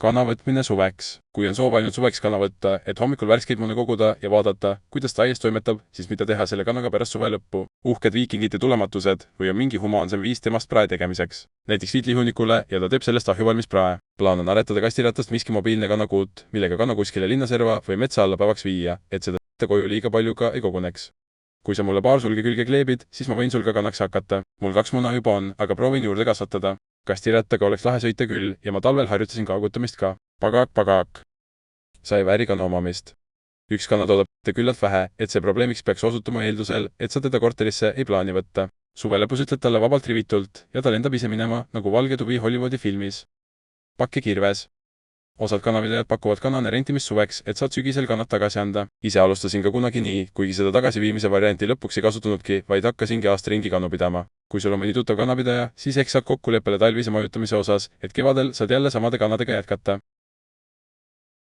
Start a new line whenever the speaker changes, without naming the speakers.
Kana võtmine suveks. Kui on soov ainult suveks kana võtta, et hommikul värskeid mune koguda ja vaadata, kuidas ta aies toimetab, siis mida teha selle kanaga pärast suve lõppu. Uhked viikingite tulematused või on mingi humaansem viis temast prae tegemiseks. Näiteks viid lihunnikule ja ta teeb sellest ahjuvalmis prae. Plaan on aretada kastiratast miski mobiilne kanakuut, millega kana kuskile linnaserva või metsa alla päevaks viia, et seda koju liiga palju ka ei koguneks. Kui sa mulle paar sulge külge kleebid, siis ma võin sul ka kanaks hakata. Mul 2 muna juba on, aga proovin juurde kasvatada. Kastirattaga oleks lahe sõita küll ja ma talvel harjutasin kaagutamist ka. Pagak. Sa ei vääri kana omamist. Üks kana toodab küllalt vähe, et see probleemiks peaks osutuma eeldusel, et sa teda korterisse ei plaani võtta. Suve lõpus ütled talle vabalt rivitult ja ta lendab ise minema nagu valge tuvi Hollywoodi filmis. Pakke kirves. Osad kanapidajad pakuvad kanane rentimist suveks, et saad sügisel kannad tagasi anda. Ise alustasin ka kunagi nii, kuigi seda tagasiviimise varianti lõpuks ei kasutunudki, vaid hakkasingi aasta ringi kannu pidama. Kui sul on mõni tuttav kanapidaja, siis ehk saad kokkuleppele talvise majutamise osas, et kevadel saad jälle samade kannadega jätkata.